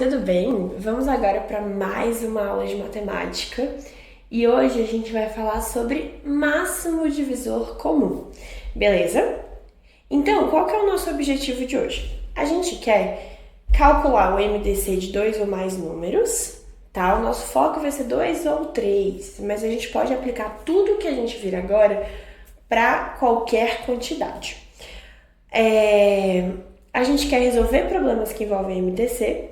tudo bem? Vamos agora para mais uma aula de matemática e hoje a gente vai falar sobre máximo divisor comum, beleza? Então, qual que é o nosso objetivo de hoje? A gente quer calcular o MDC de dois ou mais números, tá? O nosso foco vai ser 2 ou 3, mas a gente pode aplicar tudo que a gente vir agora para qualquer quantidade. A gente quer resolver problemas que envolvem MDC,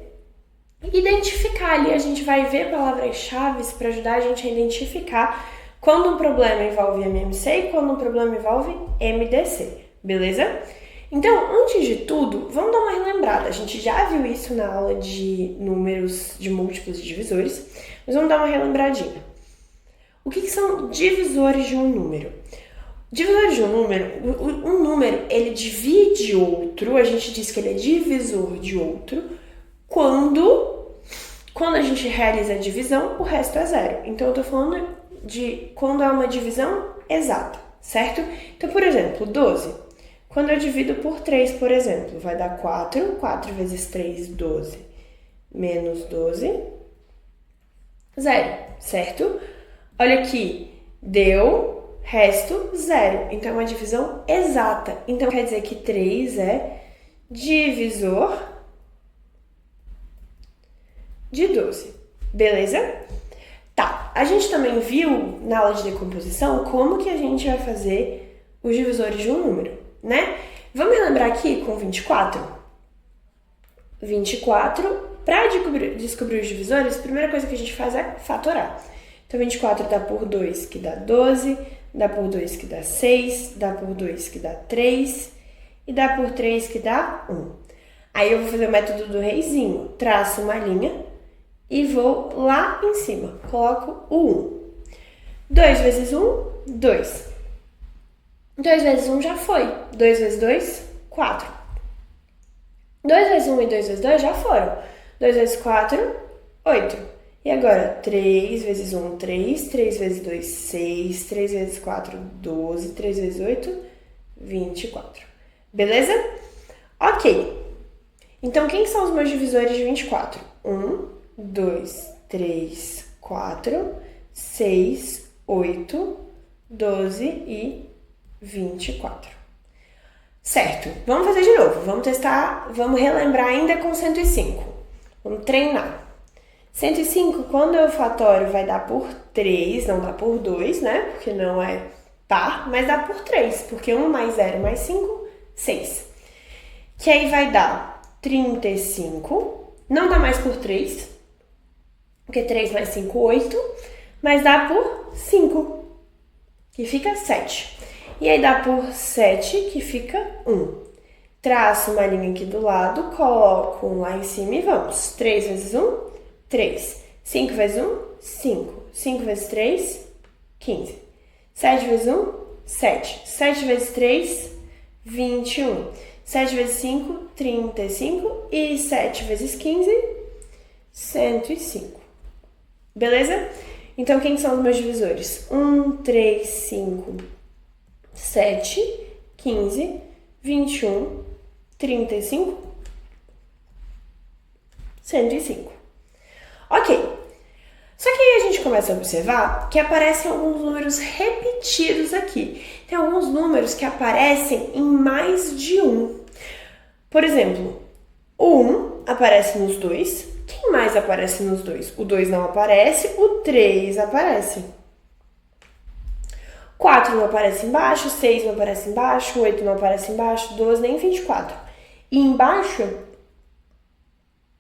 identificar ali, a gente vai ver palavras-chave para ajudar a gente a identificar quando um problema envolve MMC e quando um problema envolve MDC, beleza? Então, antes de tudo, vamos dar uma relembrada. A gente já viu isso na aula de números de múltiplos e divisores, mas vamos dar uma relembradinha. O que são divisores de um número? Divisores de um número, ele divide outro, a gente diz que ele é divisor de outro, quando a gente realiza a divisão, o resto é zero. Então, eu tô falando de quando é uma divisão exata, certo? Então, por exemplo, 12. Quando eu divido por 3, por exemplo, vai dar 4. 4 vezes 3, 12. Menos 12, 0, certo? Olha aqui, deu... resto, 0. Então, é uma divisão exata. Então, quer dizer que 3 é divisor de 12. Beleza? Tá. A gente também viu na aula de decomposição como que a gente vai fazer os divisores de um número, né? Vamos relembrar aqui com 24? 24, para descobrir os divisores, a primeira coisa que a gente faz é fatorar. Então, 24 dá por 2, que dá 12... dá por 2 que dá 6, dá por 2 que dá 3 e dá por 3 que dá 1. Aí eu vou fazer o método do reizinho, traço uma linha e vou lá em cima, coloco o 1. 2 vezes 1, 2. 2 vezes 1 já foi, 2 vezes 2, 4. 2 vezes 1 e 2 vezes 2 já foram, 2 vezes 4, 8. E agora, 3 vezes 1, 3, 3 vezes 2, 6, 3 vezes 4, 12, 3 vezes 8, 24. Beleza? Ok. Então, quem são os meus divisores de 24? 1, 2, 3, 4, 6, 8, 12 e 24. Certo. Vamos fazer de novo. Vamos testar, vamos relembrar ainda com 105. Vamos treinar. 105, quando eu fatoro, vai dar por 3, não dá por 2, né? Porque não é par, mas dá por 3, porque 1 mais 0 mais 5, 6. Que aí vai dar 35, não dá mais por 3, porque 3 mais 5, 8, mas dá por 5, que fica 7. E aí dá por 7, que fica 1. Traço uma linha aqui do lado, coloco 1 lá em cima e vamos. 3 vezes 1, 3. 5 vezes 1, 5. 5 vezes 3, 15. 7 vezes 1, 7. 7 vezes 3, 21. 7 vezes 5, 35. E 7 vezes 15, 105. Beleza? Então, quem são os meus divisores? 1, 3, 5, 7, 15, 21, 35, 105. Ok, só que aí a gente começa a observar que aparecem alguns números repetidos aqui. Tem alguns números que aparecem em mais de um. Por exemplo, o 1 aparece nos dois. Quem mais aparece nos dois? O 2 não aparece, o 3 aparece. 4 não aparece embaixo, 6 não aparece embaixo, 8 não aparece embaixo, 12 nem 24. E embaixo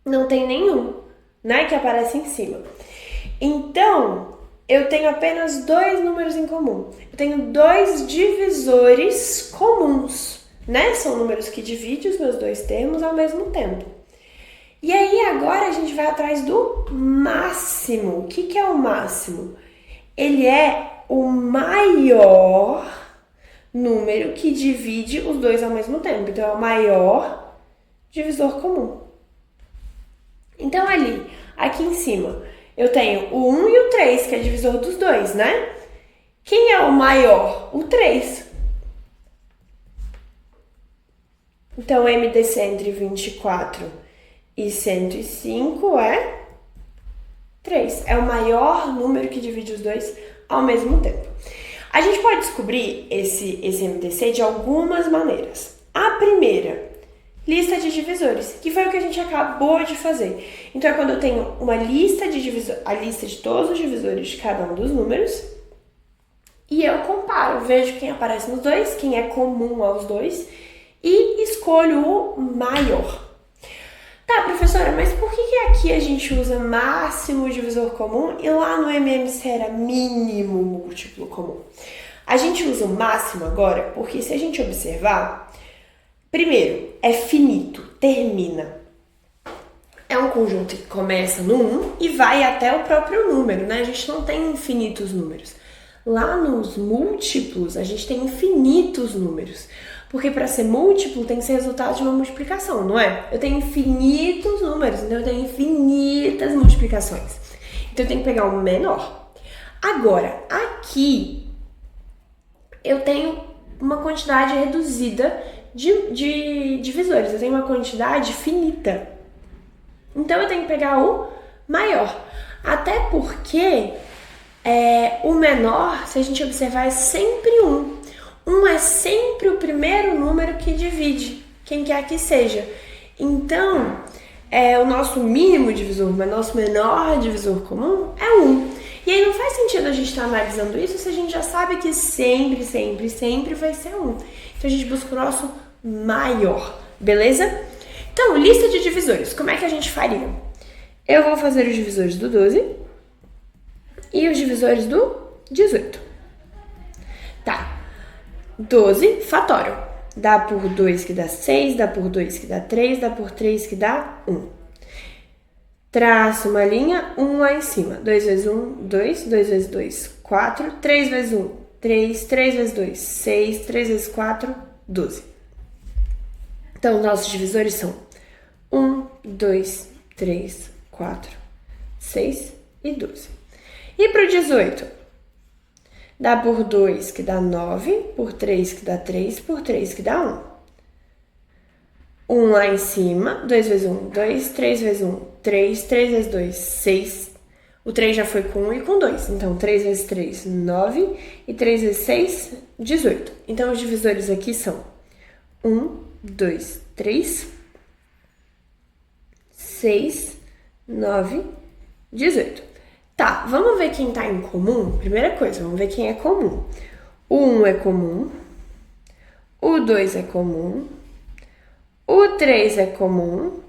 não tem nenhum, né, que aparece em cima. Então, eu tenho apenas dois números em comum. Eu tenho dois divisores comuns, né? São números que dividem os meus dois termos ao mesmo tempo. E aí, agora a gente vai atrás do máximo. O que é o máximo? Ele é o maior número que divide os dois ao mesmo tempo. Então, é o maior divisor comum. Então, aqui em cima, eu tenho o 1 e o 3, que é divisor dos dois, né? Quem é o maior? O 3. Então, MDC entre 24 e 105 é 3. É o maior número que divide os dois ao mesmo tempo. A gente pode descobrir esse MDC de algumas maneiras. A primeira, lista de divisores, que foi o que a gente acabou de fazer. Então, é quando eu tenho uma lista de divisores, a lista de todos os divisores de cada um dos números, e eu comparo, vejo quem aparece nos dois, quem é comum aos dois, e escolho o maior. Tá, professora, mas por que aqui a gente usa máximo divisor comum e lá no MMC era mínimo múltiplo comum? A gente usa o máximo agora porque se a gente observar, primeiro, é finito, termina. É um conjunto que começa no 1 e vai até o próprio número, né? A gente não tem infinitos números. Lá nos múltiplos, a gente tem infinitos números. Porque para ser múltiplo tem que ser resultado de uma multiplicação, não é? Eu tenho infinitos números, então eu tenho infinitas multiplicações. Então eu tenho que pegar o menor. Agora, aqui eu tenho uma quantidade reduzida de divisores. Eu tenho uma quantidade finita. Então eu tenho que pegar o maior. Até porque o menor, se a gente observar, é sempre 1. 1 é sempre o primeiro número que divide, quem quer que seja. Então, o nosso mínimo divisor, mas nosso menor divisor comum é 1. E aí não faz sentido a gente estar analisando isso se a gente já sabe que sempre, sempre, sempre vai ser 1. Então a gente busca o nosso maior, beleza? Então, lista de divisores, como é que a gente faria? Eu vou fazer os divisores do 12 e os divisores do 18. Tá. 12 fatório. Dá por 2 que dá 6, dá por 2 que dá 3, dá por 3 que dá 1. Traço uma linha, 1 lá em cima. 2 vezes 1, 2. 2 vezes 2, 4. 3 vezes 1, 3. 3 vezes 2, 6. 3 vezes 4, 12. Então, nossos divisores são 1, 2, 3, 4, 6 e 12. E para o 18? Dá por 2 que dá 9, por 3 que dá 3, por 3 que dá 1. 1 lá em cima, 2 vezes 1, 2, 3 vezes 1, 3, 3 vezes 2, 6. O 3 já foi com 1 e com 2, então 3 vezes 3, 9, e 3 vezes 6, 18. Então os divisores aqui são 1, 2, 3, 6, 9, 18. Tá, vamos ver quem tá em comum? Primeira coisa, vamos ver quem é comum. O 1 é comum, o 2 é comum, o 3 é comum,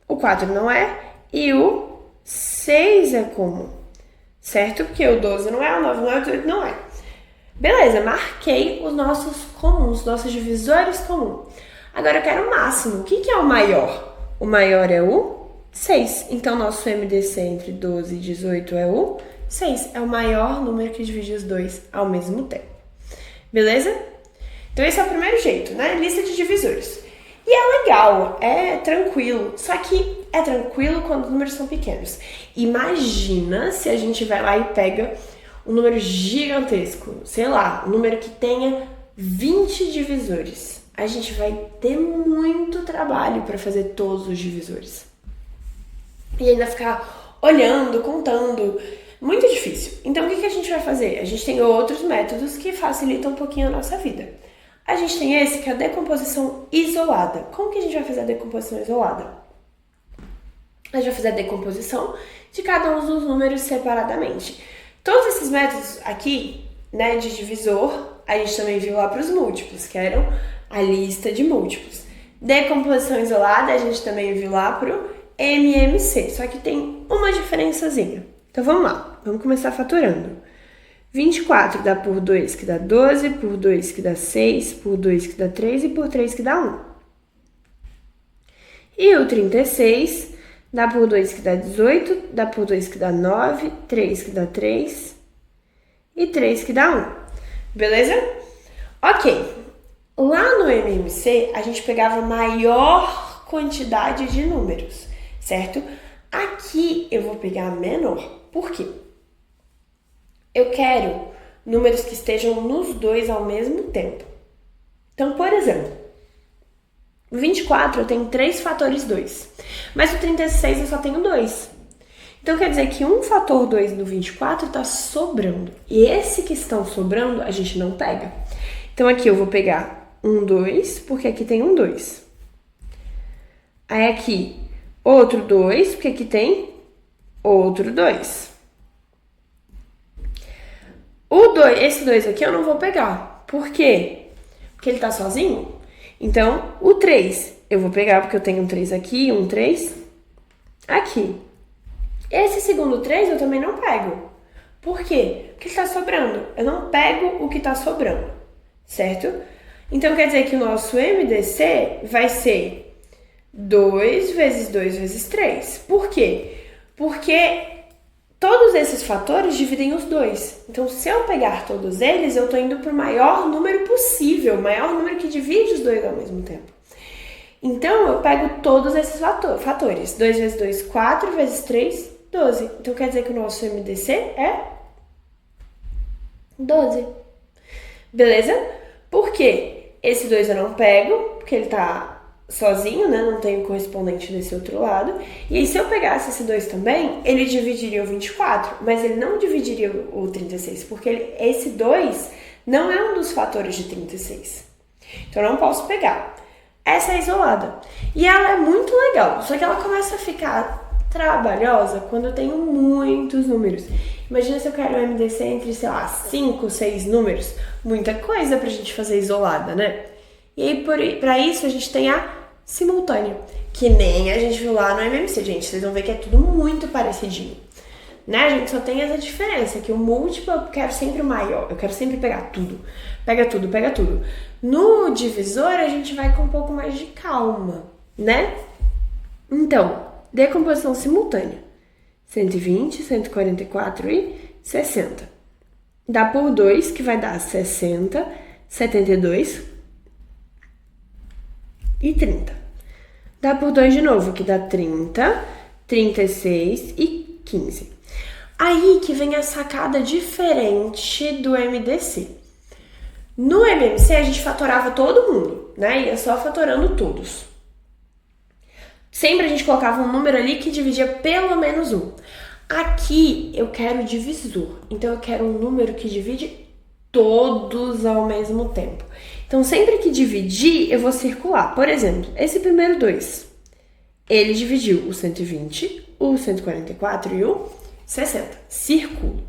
o 4 não é, e o 6 é comum, certo? Porque o 12 não é, o 9 não é, o 18 não é. Beleza, marquei os nossos comuns, nossos divisores comuns. Agora eu quero o máximo. O que é o maior? O maior é o 6. Então, nosso MDC entre 12 e 18 é o 6. É o maior número que divide os dois ao mesmo tempo. Beleza? Então, esse é o primeiro jeito, né? Lista de divisores. E é legal, é tranquilo. Só que é tranquilo quando os números são pequenos. Imagina se a gente vai lá e pega um número gigantesco. Sei lá, um número que tenha 20 divisores. A gente vai ter muito trabalho para fazer todos os divisores. E ainda ficar olhando, contando. Muito difícil. Então, o que a gente vai fazer? A gente tem outros métodos que facilitam um pouquinho a nossa vida. A gente tem esse que é a decomposição isolada. Como que a gente vai fazer a decomposição isolada? A gente vai fazer a decomposição de cada um dos números separadamente. Todos esses métodos aqui, né, de divisor, a gente também viu lá para os múltiplos, que eram a lista de múltiplos. Decomposição isolada, a gente também viu lá para o MMC, só que tem uma diferençazinha. Então vamos lá, vamos começar fatorando. 24 dá por 2 que dá 12, por 2 que dá 6, por 2 que dá 3 e por 3 que dá 1. E o 36 dá por 2 que dá 18, dá por 2 que dá 9, 3 que dá 3 e 3 que dá 1. Beleza? Ok. Lá no MMC, a gente pegava maior quantidade de números, certo? Aqui eu vou pegar menor. Por quê? Eu quero números que estejam nos dois ao mesmo tempo. Então, por exemplo, No 24 eu tenho 3 fatores 2, mas no 36 eu só tenho 2. Então quer dizer que um fator 2 no 24 está sobrando. E esse que estão sobrando a gente não pega. Então aqui eu vou pegar um 2, porque aqui tem um 2. Aí aqui outro 2, porque aqui tem outro 2. Esse 2 aqui eu não vou pegar. Por quê? Porque ele tá sozinho. Então, o 3 eu vou pegar porque eu tenho um 3 aqui, um 3 aqui. Esse segundo 3 eu também não pego. Por quê? Porque está sobrando. Eu não pego o que está sobrando, certo? Então, quer dizer que o nosso MDC vai ser 2 vezes 2 vezes 3. Por quê? Porque todos esses fatores dividem os 2. Então, se eu pegar todos eles, eu estou indo para o maior número possível, o maior número que divide os 2 ao mesmo tempo. Então, eu pego todos esses fatores. 2 vezes 2, 4, vezes 3, 12. Então, quer dizer que o nosso MDC é 12. Beleza? Por quê? Esse 2 eu não pego, porque ele tá sozinho, né? Não tem o correspondente desse outro lado. E aí, se eu pegasse esse 2 também, ele dividiria o 24, mas ele não dividiria o 36, porque esse 2 não é um dos fatores de 36. Então, eu não posso pegar. Essa é isolada. E ela é muito legal, só que ela começa a ficar trabalhosa quando eu tenho muitos números. Imagina se eu quero um MDC entre, sei lá, 5, 6 números. Muita coisa pra gente fazer isolada, né? E aí, pra isso, a gente tem a simultânea, que nem a gente viu lá no MMC, gente. Vocês vão ver que é tudo muito parecidinho, né? A gente só tem essa diferença, que o múltiplo eu quero sempre o maior, eu quero sempre pegar tudo. Pega tudo, pega tudo. No divisor, a gente vai com um pouco mais de calma, né? Então, decomposição simultânea. 120, 144 e 60. Dá por 2, que vai dar 60, 72 e 30. Dá por 2 de novo, que dá 30, 36 e 15. Aí que vem a sacada diferente do MDC. No MMC, a gente fatorava todo mundo, né? Ia só fatorando todos. Sempre a gente colocava um número ali que dividia pelo menos 1. Aqui eu quero divisor, então eu quero um número que divide todos ao mesmo tempo. Então sempre que dividir, eu vou circular. Por exemplo, esse primeiro 2, ele dividiu o 120, o 144 e o 60. Círculo.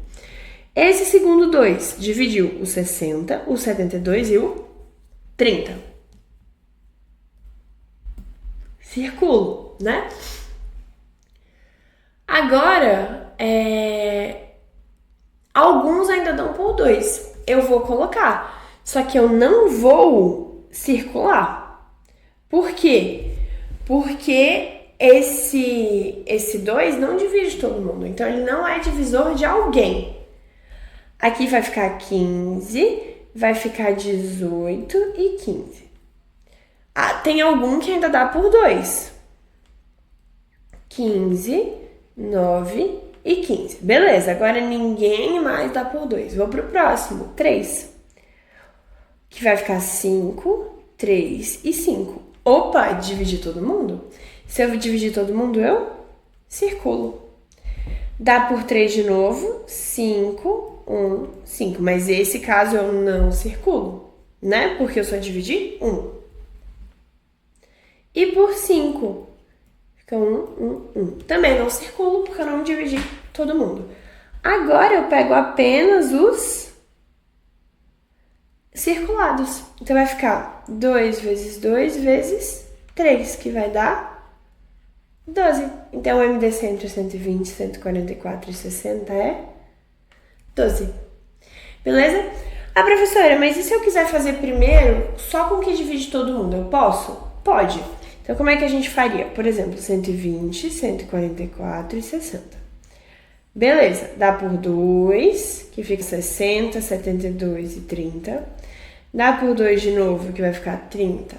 Esse segundo 2 dividiu o 60, o 72 e o 30. Círculo, né? Agora, alguns ainda dão por 2. Eu vou colocar, só que eu não vou circular. Por quê? Porque esse 2 não divide todo mundo, então ele não é divisor de alguém. Aqui vai ficar 15, vai ficar 18 e 15. Ah, tem algum que ainda dá por 2. 15, 9 e 15. Beleza, agora ninguém mais dá por 2. Vou pro próximo, 3. Que vai ficar 5, 3 e 5. Opa, dividir todo mundo? Se eu dividir todo mundo, eu circulo. Dá por 3 de novo, 5, 1, 5. Mas esse caso eu não circulo, né? Porque eu só dividi 1. E por 5, fica 1, 1, 1. Também não circulo, porque eu não dividi todo mundo. Agora eu pego apenas os circulados. Então vai ficar 2 vezes 2 vezes 3, que vai dar 12. Então o MDC entre 120, 144 e 60 é 12. Beleza? Ah, professora, mas e se eu quiser fazer primeiro só com o que divide todo mundo? Eu posso? Pode. Então, como é que a gente faria? Por exemplo, 120, 144 e 60. Beleza, dá por 2, que fica 60, 72 e 30. Dá por 2 de novo, que vai ficar 30,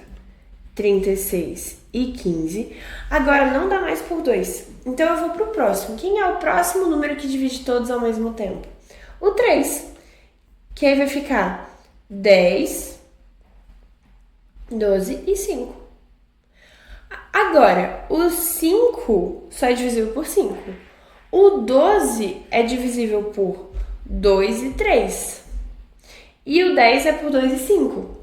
36 e 15. Agora, não dá mais por 2. Então, eu vou pro próximo. Quem é o próximo número que divide todos ao mesmo tempo? O 3, que aí vai ficar 10, 12 e 5. Agora, o 5 só é divisível por 5. O 12 é divisível por 2 e 3. E o 10 é por 2 e 5.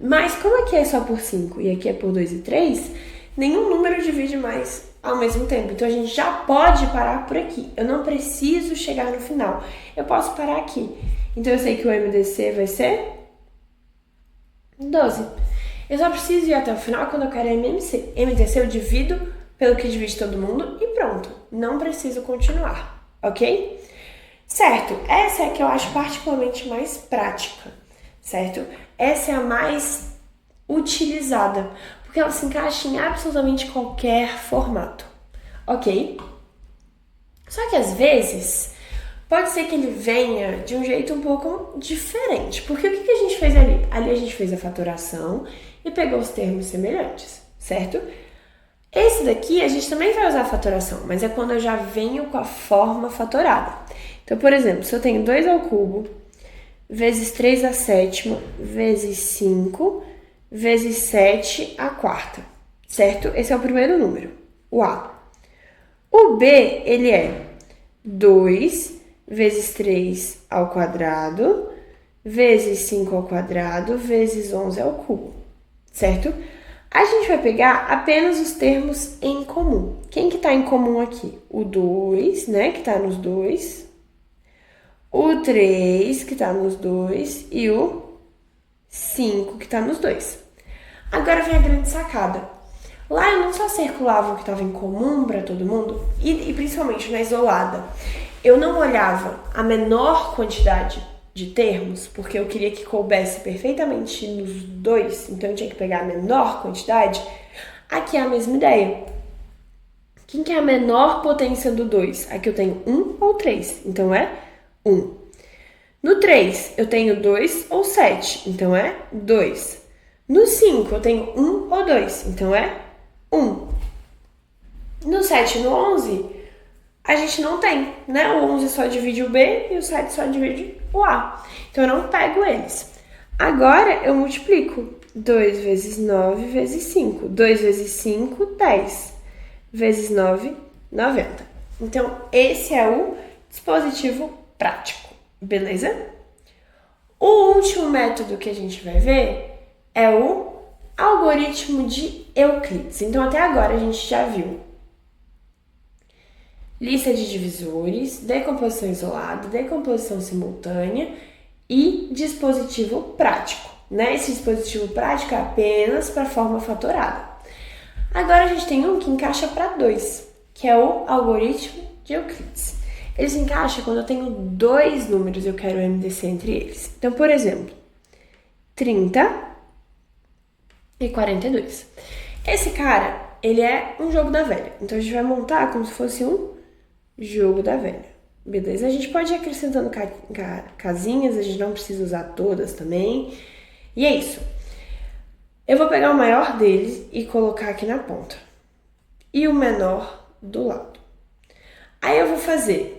Mas como aqui é só por 5 e aqui é por 2 e 3, nenhum número divide mais ao mesmo tempo. Então a gente já pode parar por aqui. Eu não preciso chegar no final. Eu posso parar aqui. Então eu sei que o MDC vai ser 12. Eu só preciso ir até o final quando eu quero MMC. MDC eu divido pelo que divide todo mundo e pronto. Não preciso continuar, ok? Certo, essa é a que eu acho particularmente mais prática, certo? Essa é a mais utilizada, porque ela se encaixa em absolutamente qualquer formato, ok? Só que às vezes pode ser que ele venha de um jeito um pouco diferente, porque o que a gente fez ali? Ali a gente fez a fatoração e pegou os termos semelhantes, certo? Esse daqui a gente também vai usar a fatoração, mas é quando eu já venho com a forma fatorada. Então, por exemplo, se eu tenho 2 ao cubo, vezes 3 à sétima, vezes 5, vezes 7 à quarta, certo? Esse é o primeiro número, o A. O B, ele é 2 vezes 3 ao quadrado, vezes 5 ao quadrado, vezes 11 ao cubo, certo? A gente vai pegar apenas os termos em comum. Quem que tá em comum aqui? O 2, né, que tá nos dois. O 3, que tá nos dois. E o 5, que tá nos dois. Agora vem a grande sacada. Lá eu não só circulava o que estava em comum para todo mundo, e principalmente na isolada. Eu não olhava a menor quantidade de termos, porque eu queria que coubesse perfeitamente nos dois, então eu tinha que pegar a menor quantidade. Aqui é a mesma ideia. Quem que é a menor potência do 2? Aqui eu tenho 1 ou 3, então é 1. No 3 eu tenho 2 ou 7, então é 2. No 5 eu tenho 1 ou 2, então é 1. No 7 e no 11, a gente não tem, né? O 11 só divide o B e o 7 só divide o A. Então eu não pego eles. Agora eu multiplico. 2 vezes 9 vezes 5. 2 vezes 5, 10. Vezes 9, 90. Então esse é o dispositivo prático, beleza? O último método que a gente vai ver é o algoritmo de Euclides. Então até agora a gente já viu lista de divisores, decomposição isolada, decomposição simultânea e dispositivo prático, né? Esse dispositivo prático é apenas para forma fatorada. Agora a gente tem um que encaixa para 2, que é o algoritmo de Euclides. Ele se encaixa quando eu tenho 2 números e eu quero MDC entre eles. Então, por exemplo, 30 e 42. Esse cara, ele é um jogo da velha. Então a gente vai montar como se fosse um jogo da velha, beleza? A gente pode ir acrescentando casinhas, a gente não precisa usar todas também. E é isso. Eu vou pegar o maior deles e colocar aqui na ponta. E o menor do lado. Aí eu vou fazer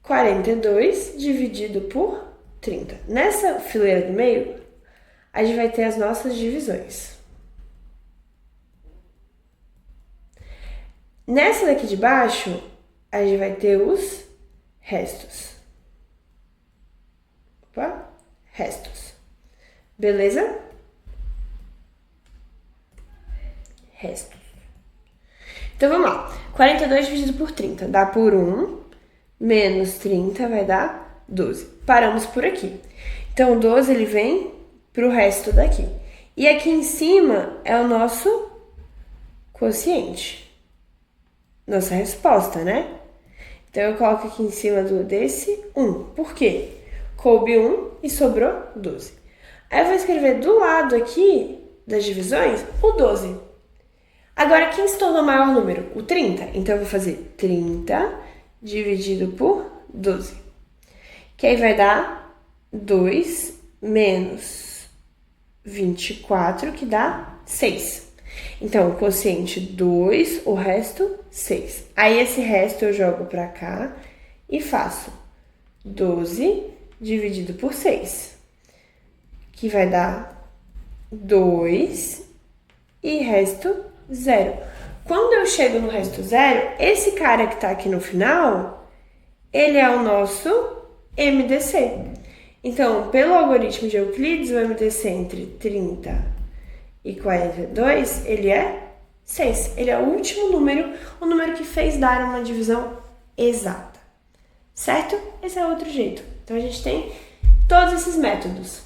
42 dividido por 30. Nessa fileira do meio, a gente vai ter as nossas divisões. Nessa daqui de baixo, a gente vai ter os restos. Opa, restos. Beleza? Restos. Então vamos lá. 42 dividido por 30 dá por 1, menos 30 vai dar 12. Paramos por aqui. Então o 12 ele vem pro resto daqui. E aqui em cima é o nosso quociente. Nossa resposta, né? Então eu coloco aqui em cima desse 1. Por quê? Coube 1 e sobrou 12. Aí eu vou escrever do lado aqui das divisões o 12. Agora, quem se tornou o maior número? O 30. Então eu vou fazer 30 dividido por 12. Que aí vai dar 2 menos 24, que dá 6. Então, o quociente 2, o resto 6. Aí esse resto eu jogo pra cá e faço 12 dividido por 6, que vai dar 2 e resto 0. Quando eu chego no resto zero, esse cara que tá aqui no final, ele é o nosso MDC. Então, pelo algoritmo de Euclides, o MDC entre 30 e 42, ele é 6. Ele é o último número, o número que fez dar uma divisão exata. Certo? Esse é outro jeito. Então, a gente tem todos esses métodos.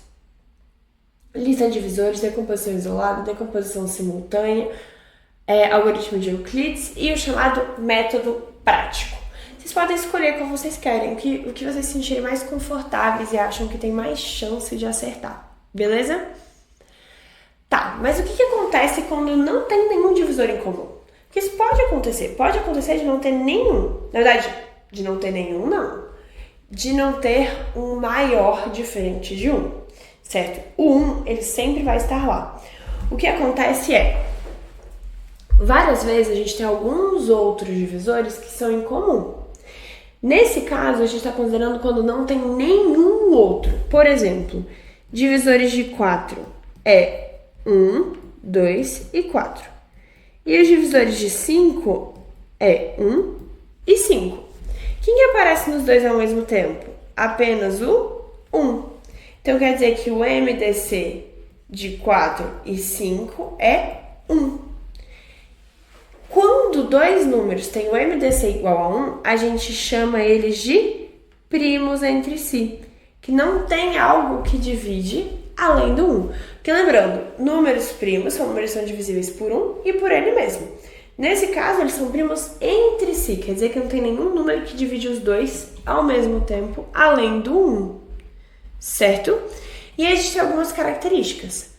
Lista de divisores, decomposição isolada, decomposição simultânea, algoritmo de Euclides e o chamado método prático. Vocês podem escolher qual vocês querem, o que vocês se sentirem mais confortáveis e acham que tem mais chance de acertar, beleza? Tá, mas o que acontece quando não tem nenhum divisor em comum? Porque isso pode acontecer de não ter nenhum. Na verdade, de não ter nenhum, não. De não ter um maior diferente de 1, certo? O 1, ele sempre vai estar lá. O que acontece várias vezes a gente tem alguns outros divisores que são em comum. Nesse caso, a gente está considerando quando não tem nenhum outro. Por exemplo, divisores de 4 é 1, 2 e 4. E os divisores de 5 é 1 e 5. Quem que aparece nos dois ao mesmo tempo? Apenas o 1. Então, quer dizer que o MDC de 4 e 5 é 1. Quando dois números têm o MDC igual a 1, a gente chama eles de primos entre si, que não tem algo que divide além do 1. Porque lembrando, números primos são números que são divisíveis por 1 e por ele mesmo. Nesse caso, eles são primos entre si, quer dizer que não tem nenhum número que divide os dois ao mesmo tempo, além do 1, certo? E aí a gente tem algumas características.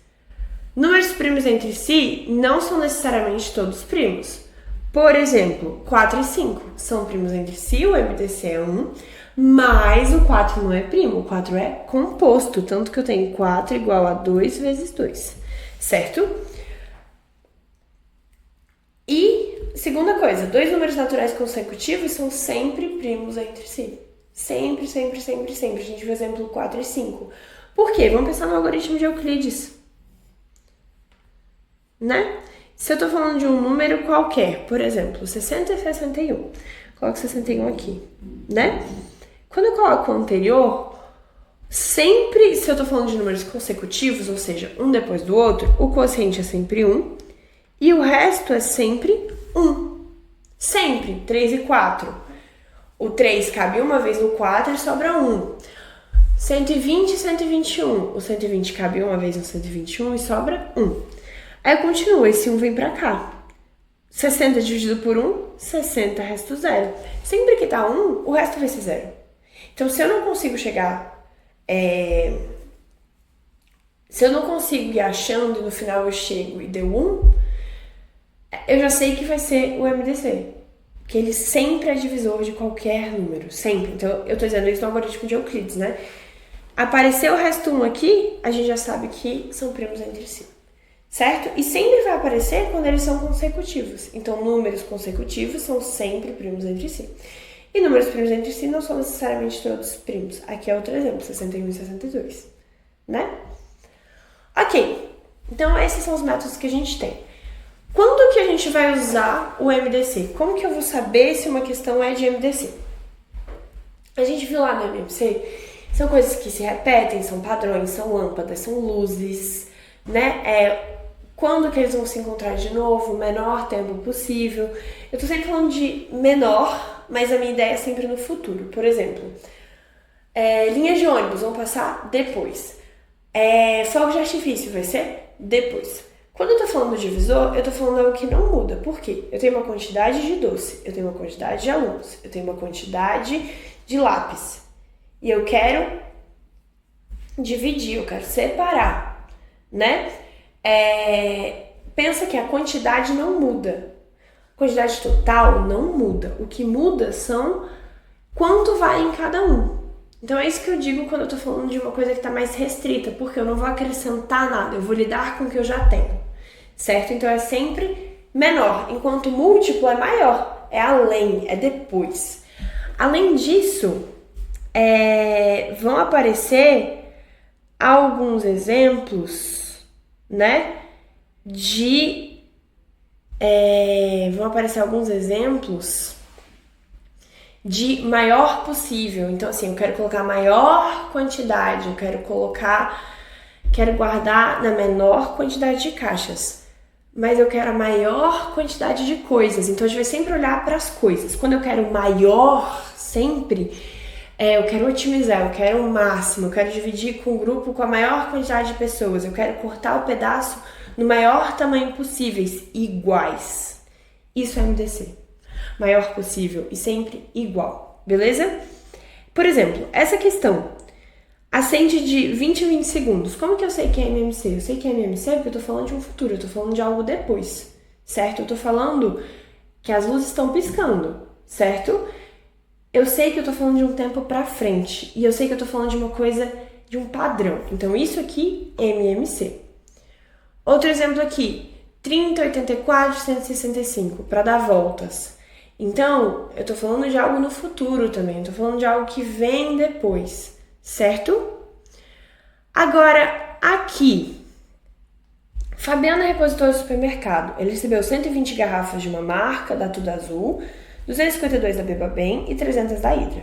Números primos entre si não são necessariamente todos primos. Por exemplo, 4 e 5 são primos entre si, o MDC é 1, mas o 4 não é primo, o 4 é composto, tanto que eu tenho 4 igual a 2 vezes 2, certo? E, segunda coisa, dois números naturais consecutivos são sempre primos entre si. Sempre, sempre, sempre, sempre. A gente viu o exemplo 4 e 5. Por quê? Vamos pensar no algoritmo de Euclides, né? Se eu tô falando de um número qualquer, por exemplo, 60 e 61, coloco 61 aqui, né? Quando eu coloco o anterior, sempre, se eu tô falando de números consecutivos, ou seja, um depois do outro, o quociente é sempre 1 e o resto é sempre 1. Sempre, 3 e 4. O 3 cabe uma vez no 4 e sobra 1. 120 e 121. O 120 cabe uma vez no 121 e sobra 1. Aí continua, esse 1 vem pra cá. 60 dividido por 1, 60, resto 0. Sempre que tá 1, o resto vai ser 0. Então, se eu não consigo chegar... Se eu não consigo ir achando e no final eu chego e deu 1, eu já sei que vai ser o MDC. Que ele sempre é divisor de qualquer número. Sempre. Então, eu tô dizendo isso no algoritmo de Euclides, né? Apareceu o resto 1 aqui, a gente já sabe que são primos entre si. Certo? E sempre vai aparecer quando eles são consecutivos. Então, números consecutivos são sempre primos entre si. E números primos entre si não são necessariamente todos primos. Aqui é outro exemplo, 61 e 62, né? Ok, então esses são os métodos que a gente tem. Quando que a gente vai usar o MDC? Como que eu vou saber se uma questão é de MDC? A gente viu lá no MMC, são coisas que se repetem, são padrões, são lâmpadas, são luzes, né? Quando que eles vão se encontrar de novo, o menor tempo possível. Eu tô sempre falando de menor, mas a minha ideia é sempre no futuro. Por exemplo, linhas de ônibus vão passar depois. Fogos de artifício vai ser depois. Quando eu tô falando do divisor, eu tô falando algo que não muda. Por quê? Eu tenho uma quantidade de doce, eu tenho uma quantidade de alunos, eu tenho uma quantidade de lápis. E eu quero dividir, eu quero separar, né? Pensa que a quantidade não muda. A quantidade total não muda. O que muda são quanto vai em cada um. Então é isso que eu digo quando eu tô falando de uma coisa que tá mais restrita, porque eu não vou acrescentar nada, eu vou lidar com o que eu já tenho, certo? Então é sempre menor, enquanto múltiplo é maior, é além, é depois. Além disso, vão aparecer alguns exemplos, né, de vão aparecer alguns exemplos de maior possível. Então, assim, eu quero colocar a maior quantidade, eu quero guardar na menor quantidade de caixas, mas eu quero a maior quantidade de coisas. Então, a gente vai sempre olhar para as coisas. Quando eu quero maior, sempre, eu quero otimizar, eu quero o máximo, eu quero dividir com o grupo com a maior quantidade de pessoas, eu quero cortar o pedaço no maior tamanho possíveis, iguais. Isso é MDC. Maior possível e sempre igual, beleza? Por exemplo, essa questão, acende de 20 em 20 segundos. Como que eu sei que é MMC? Eu sei que é MMC porque eu tô falando de um futuro, eu tô falando de algo depois, certo? Eu tô falando que as luzes estão piscando, certo? Eu sei que eu tô falando de um tempo pra frente e eu sei que eu tô falando de uma coisa, de um padrão. Então, isso aqui é MMC. Outro exemplo aqui, 30, 84, 165, para dar voltas. Então, eu tô falando de algo no futuro também, eu tô falando de algo que vem depois, certo? Agora, aqui, Fabiano é repositor do supermercado. Ele recebeu 120 garrafas de uma marca, da Tudo Azul, 252 da Beba Bem e 300 da Hydra.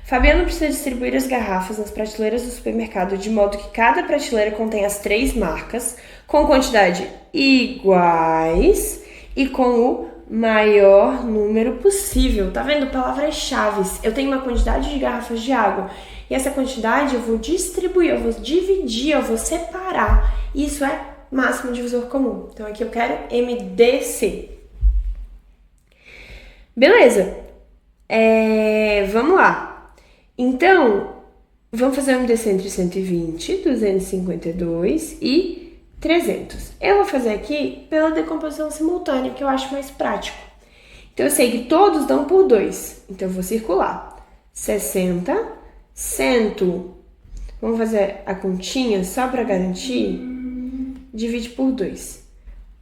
Fabiano precisa distribuir as garrafas nas prateleiras do supermercado de modo que cada prateleira contém as 3 marcas, com quantidade iguais e com o maior número possível. Tá vendo? Palavras-chave. Eu tenho uma quantidade de garrafas de água e essa quantidade eu vou distribuir, eu vou dividir, eu vou separar. Isso é máximo divisor comum. Então aqui eu quero MDC. Beleza. Vamos lá. Então, vamos fazer um MDC entre 120, 252 e 300. Eu vou fazer aqui pela decomposição simultânea, que eu acho mais prático. Então, eu sei que todos dão por 2. Então, eu vou circular. 60, 100. Vamos fazer a continha só para garantir? Divide por 2.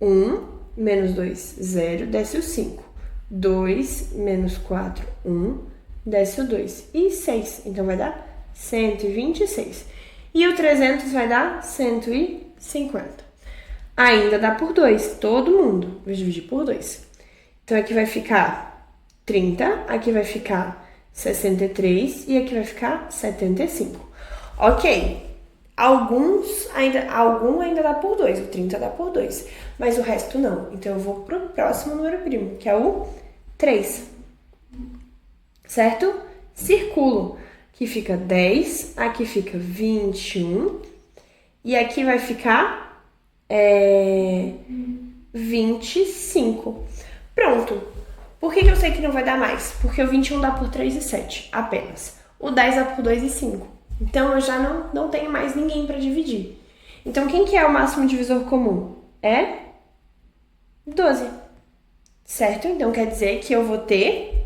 1 menos 2, 0, desce o 5. 2 menos 4, 1, desce o 2. E 6. Então, vai dar 126. E o 300 vai dar 150. Ainda dá por 2, todo mundo. Vou dividir por 2. Então, aqui vai ficar 30, aqui vai ficar 63 e aqui vai ficar 75. Ok. Algum ainda dá por 2, o 30 dá por 2, mas o resto não. Então, eu vou pro próximo número primo, que é o 3. Certo? Circulo. Aqui fica 10, aqui fica 21 e aqui vai ficar 25. Pronto. Por que eu sei que não vai dar mais? Porque o 21 dá por 3 e 7 apenas. O 10 dá por 2 e 5. Então, eu já não tenho mais ninguém para dividir. Então, quem que é o máximo divisor comum? É 12. Certo? Então, quer dizer que eu vou ter...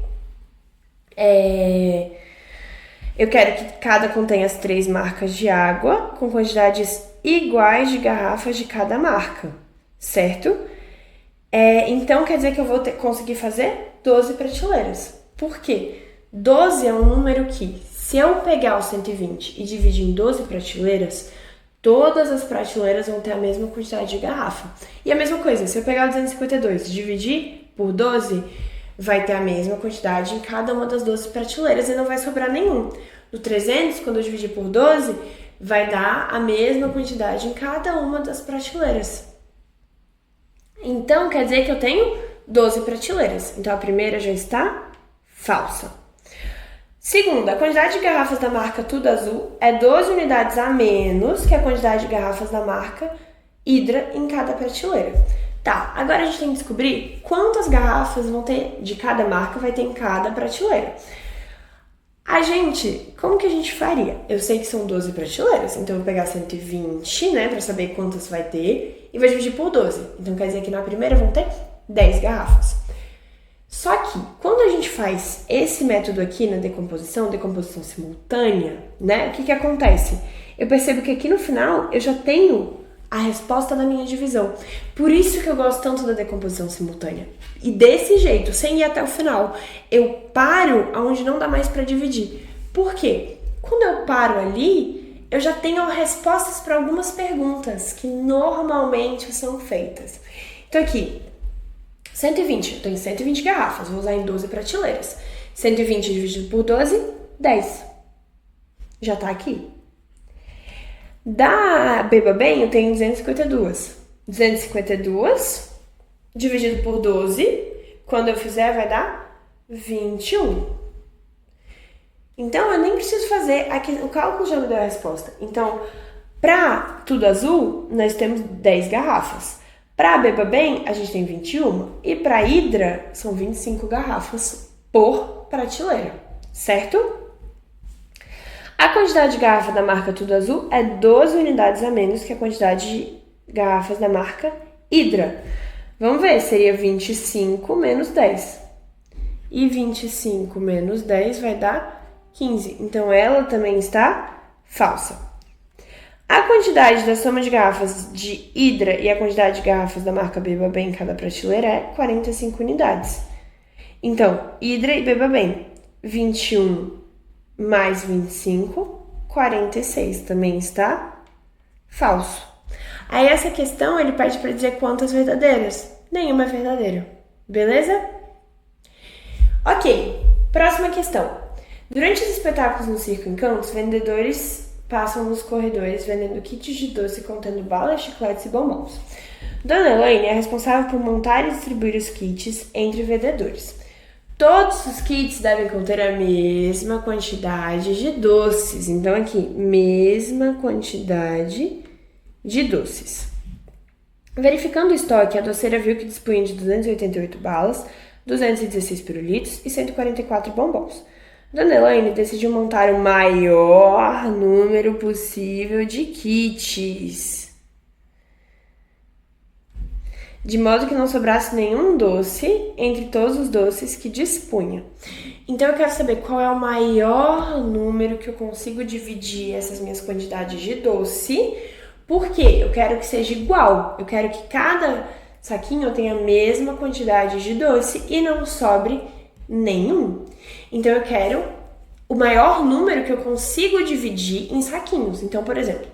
Eu quero que cada contenha as 3 marcas de água com quantidades iguais de garrafas de cada marca, certo? Então, quer dizer que eu vou conseguir fazer 12 prateleiras. Por quê? 12 é um número que, se eu pegar o 120 e dividir em 12 prateleiras, todas as prateleiras vão ter a mesma quantidade de garrafa. E a mesma coisa, se eu pegar o 252 e dividir por 12... vai ter a mesma quantidade em cada uma das 12 prateleiras e não vai sobrar nenhum. No 300, quando eu dividir por 12, vai dar a mesma quantidade em cada uma das prateleiras. Então, quer dizer que eu tenho 12 prateleiras. Então, a primeira já está falsa. Segunda, a quantidade de garrafas da marca Tudo Azul é 12 unidades a menos que a quantidade de garrafas da marca Hydra em cada prateleira. Tá, agora a gente tem que descobrir quantas garrafas vão ter de cada marca, vai ter em cada prateleira. Como que a gente faria? Eu sei que são 12 prateleiras, então eu vou pegar 120, né, pra saber quantas vai ter, e vou dividir por 12. Então quer dizer que na primeira vão ter 10 garrafas. Só que, quando a gente faz esse método aqui na decomposição simultânea, né, o que acontece? Eu percebo que aqui no final eu já tenho a resposta da minha divisão. Por isso que eu gosto tanto da decomposição simultânea. E desse jeito, sem ir até o final, eu paro aonde não dá mais para dividir. Por quê? Quando eu paro ali, eu já tenho respostas para algumas perguntas que normalmente são feitas. Então aqui, 120, eu tenho 120 garrafas, vou usar em 12 prateleiras. 120 dividido por 12, 10. Já tá aqui. Da Beba Bem, eu tenho 252. 252 dividido por 12, quando eu fizer, vai dar 21. Então, eu nem preciso fazer aqui, o cálculo já me deu a resposta. Então, para Tudo Azul, nós temos 10 garrafas. Para Beba Bem, a gente tem 21. E para Hidra, são 25 garrafas por prateleira, certo? A quantidade de garrafa da marca Tudo Azul é 12 unidades a menos que a quantidade de garrafas da marca Hidra. Vamos ver, seria 25 menos 10. E 25 menos 10 vai dar 15. Então, ela também está falsa. A quantidade da soma de garrafas de Hidra e a quantidade de garrafas da marca Beba Bem em cada prateleira é 45 unidades. Então, Hidra e Beba Bem, 21 mais 25, 46. Também está falso. Aí essa questão ele pede para dizer quantas verdadeiras. Nenhuma é verdadeira. Beleza? Ok, próxima questão. Durante os espetáculos no Circo Encantos, vendedores passam nos corredores vendendo kits de doce contendo balas, chicletes e bombons. Dona Elaine é responsável por montar e distribuir os kits entre vendedores. Todos os kits devem conter a mesma quantidade de doces. Então, aqui, mesma quantidade de doces. Verificando o estoque, a doceira viu que dispunha de 288 balas, 216 pirulitos e 144 bombons. Dona Elaine decidiu montar o maior número possível de kits, de modo que não sobrasse nenhum doce entre todos os doces que dispunha. Então eu quero saber qual é o maior número que eu consigo dividir essas minhas quantidades de doce, porque eu quero que seja igual. Eu quero que cada saquinho tenha a mesma quantidade de doce e não sobre nenhum. Então eu quero o maior número que eu consigo dividir em saquinhos. Então, por exemplo,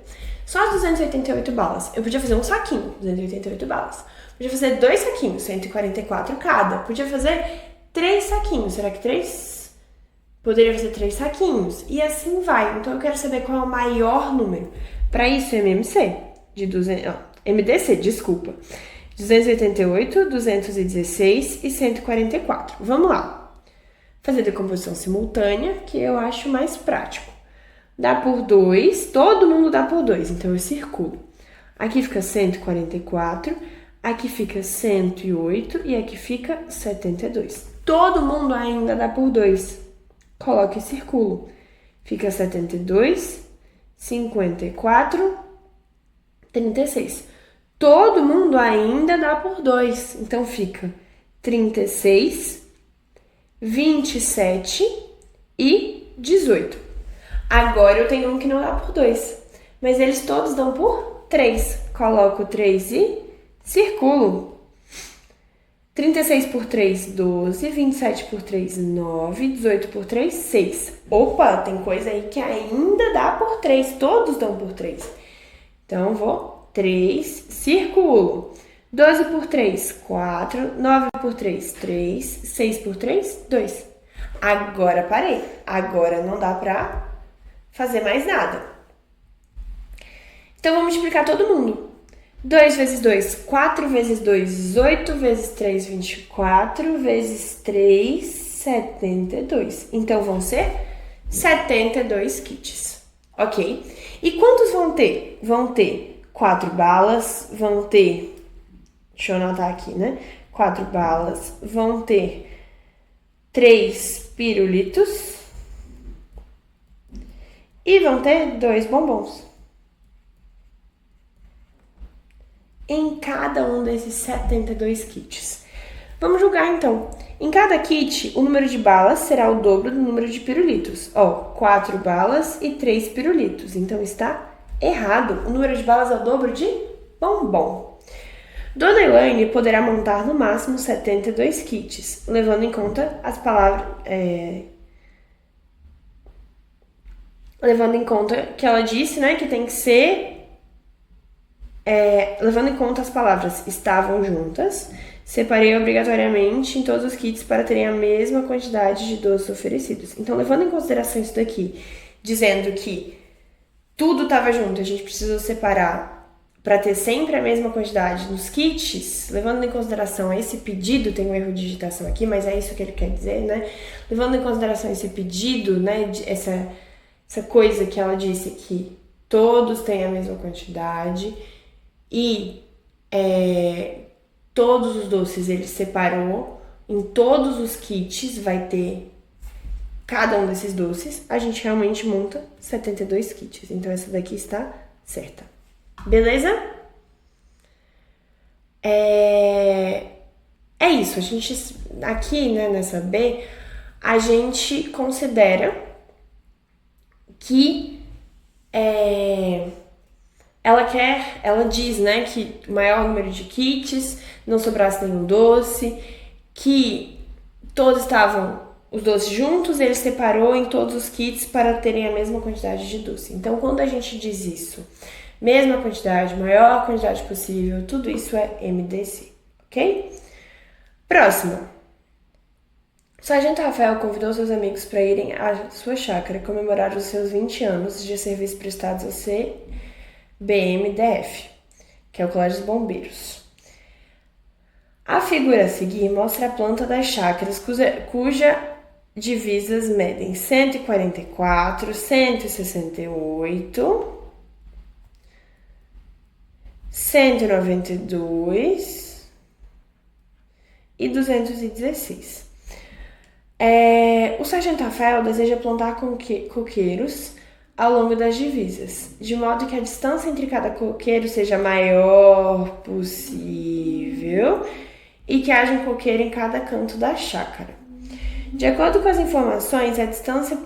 só as 288 balas. Eu podia fazer um saquinho, 288 balas. Podia fazer 2 saquinhos, 144 cada. Podia fazer 3 saquinhos. Será que 3? Poderia fazer 3 saquinhos. E assim vai. Então eu quero saber qual é o maior número. Para isso, MDC, 288, 216 e 144. Vamos lá. Fazer decomposição simultânea, que eu acho mais prático. Dá por 2, todo mundo dá por 2, então eu circulo. Aqui fica 144, aqui fica 108 e aqui fica 72. Todo mundo ainda dá por 2. Coloco e circulo. Fica 72, 54, 36. Todo mundo ainda dá por 2, então fica 36, 27 e 18. Agora eu tenho um que não dá por 2, mas eles todos dão por 3. Coloco 3 e circulo. 36 por 3, 12, 27 por 3, 9, 18 por 3, 6. Opa, tem coisa aí que ainda dá por 3, todos dão por 3. Então vou 3, circulo. 12 por 3, 4, 9 por 3, 3, 6 por 3, 2. Agora parei. Agora não dá pra fazer mais nada. Então vamos multiplicar todo mundo. 2 vezes 2, 4 vezes 2, 18 vezes 3, 24 vezes 3, 72. Então vão ser 72 kits, ok? E quantos vão ter? Vão ter 4 balas, vão ter... Deixa eu anotar aqui, né? 4 balas, vão ter 3 pirulitos e vão ter 2 bombons. Em cada um desses 72 kits. Vamos julgar então. Em cada kit, o número de balas será o dobro do número de pirulitos. Ó, 4 balas e 3 pirulitos. Então está errado. O número de balas é o dobro de bombom. Dona Elaine poderá montar no máximo 72 kits, levando em conta as palavras... levando em conta que ela disse, né, que tem que ser... levando em conta as palavras estavam juntas, separei obrigatoriamente em todos os kits para terem a mesma quantidade de doces oferecidos. Então, levando em consideração isso daqui, dizendo que tudo estava junto, a gente precisou separar para ter sempre a mesma quantidade nos kits, levando em consideração esse pedido, tem um erro de digitação aqui, mas é isso que ele quer dizer, né? Levando em consideração esse pedido, né, essa coisa que ela disse que todos têm a mesma quantidade e todos os doces ele separou, em todos os kits vai ter cada um desses doces, a gente realmente monta 72 kits. Então essa daqui está certa. Beleza? É isso, a gente aqui, né, nessa B, a gente considera que ela diz, né, que o maior número de kits, não sobrasse nenhum doce, que todos estavam os doces juntos, ele separou em todos os kits para terem a mesma quantidade de doce. Então, quando a gente diz isso, mesma quantidade, maior quantidade possível, tudo isso é MDC, ok? Próximo. O sargento Rafael convidou seus amigos para irem à sua chácara comemorar os seus 20 anos de serviço prestados ao CBMDF, que é o Colégio dos Bombeiros. A figura a seguir mostra a planta das chácaras, cuja divisas medem 144, 168, 192 e 216. O sargento Rafael deseja plantar coqueiros ao longo das divisas, de modo que a distância entre cada coqueiro seja a maior possível e que haja um coqueiro em cada canto da chácara. De acordo com as informações, a distância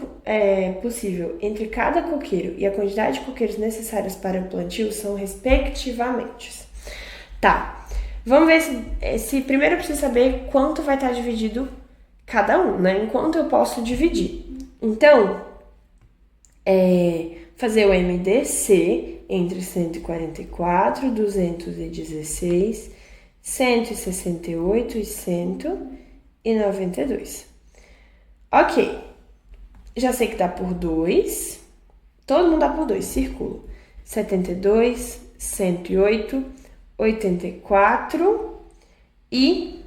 possível entre cada coqueiro e a quantidade de coqueiros necessários para o plantio são respectivamente. Tá, vamos ver se primeiro eu preciso saber quanto vai estar dividido cada um, né? Em quanto eu posso dividir. Então, fazer o MDC entre 144, 216, 168 e 192. Ok, já sei que dá por 2, todo mundo dá por 2, círculo. 72, 108, 84 e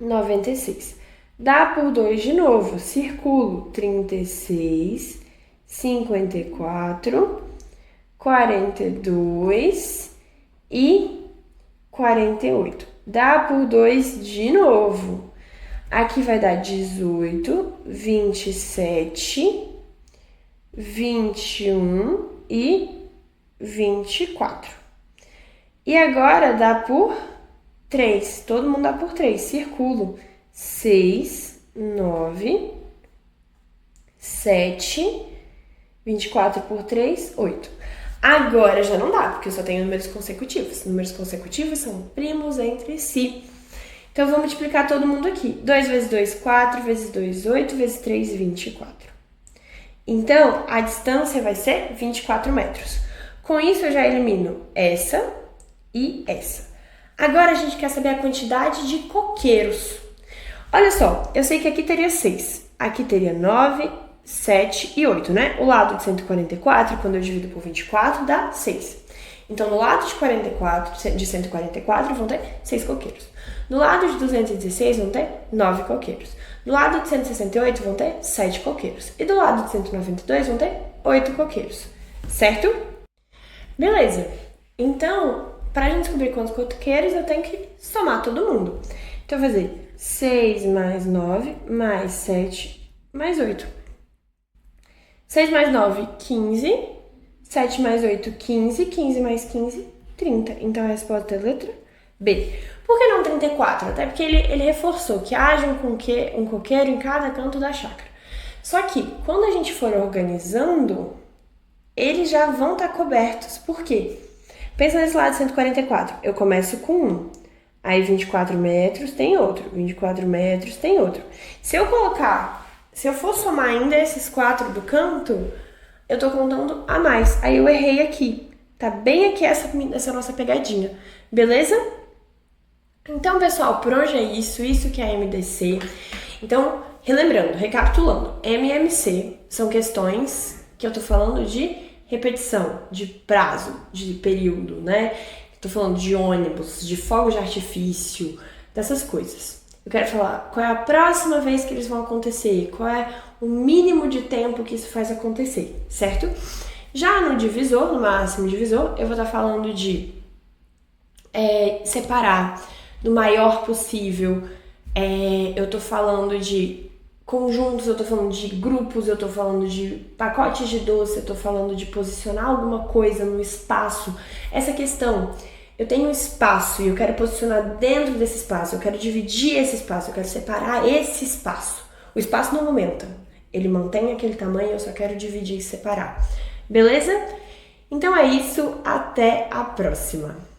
96. Dá por 2 de novo, círculo. 36, 54, 42 e 48. Dá por 2 de novo. Aqui vai dar 18, 27, 21 e 24. E agora dá por 3. Todo mundo dá por 3. Círculo. 6, 9, 7, 24 por 3, 8. Agora já não dá, porque eu só tenho números consecutivos. Números consecutivos são primos entre si. Então, eu vou multiplicar todo mundo aqui. 2 vezes 2, 4, vezes 2, 8, vezes 3, 24. Então, a distância vai ser 24 metros. Com isso, eu já elimino essa e essa. Agora, a gente quer saber a quantidade de coqueiros. Olha só, eu sei que aqui teria 6. Aqui teria 9, 7 e 8, né? O lado de 144, quando eu divido por 24, dá 6. Então, no lado de 144 vão ter 6 coqueiros. No lado de 216 vão ter 9 coqueiros. Do lado de 168 vão ter 7 coqueiros. E do lado de 192 vão ter 8 coqueiros. Certo? Beleza. Então, para a gente descobrir quantos coqueiros, eu tenho que somar todo mundo. Então, eu vou fazer 6 mais 9, mais 7, mais 8. 6 mais 9, 15. 7 mais 8, 15. 15 mais 15, 30. Então, a resposta é a letra B. Por que não 34? Até porque ele reforçou que haja um coqueiro em cada canto da chácara. Só que, quando a gente for organizando, eles já vão estar cobertos. Por quê? Pensa nesse lado de 144. Eu começo com 1. Aí 24 metros tem outro. 24 metros tem outro. Se eu for somar ainda esses 4 do canto, eu tô contando a mais. Aí eu errei aqui. Tá bem aqui essa nossa pegadinha. Beleza? Então, pessoal, por hoje é isso que é a MDC. Então, relembrando, recapitulando, MMC são questões que eu tô falando de repetição, de prazo, de período, né? Tô falando de ônibus, de fogos de artifício, dessas coisas. Eu quero falar qual é a próxima vez que eles vão acontecer, qual é o mínimo de tempo que isso faz acontecer, certo? Já no divisor, no máximo divisor, eu vou estar falando de separar do maior possível. Eu tô falando de conjuntos, eu tô falando de grupos, eu tô falando de pacotes de doce, eu tô falando de posicionar alguma coisa no espaço. Essa questão, eu tenho um espaço e eu quero posicionar dentro desse espaço, eu quero dividir esse espaço, eu quero separar esse espaço. O espaço não aumenta, ele mantém aquele tamanho, eu só quero dividir e separar. Beleza? Então é isso, até a próxima!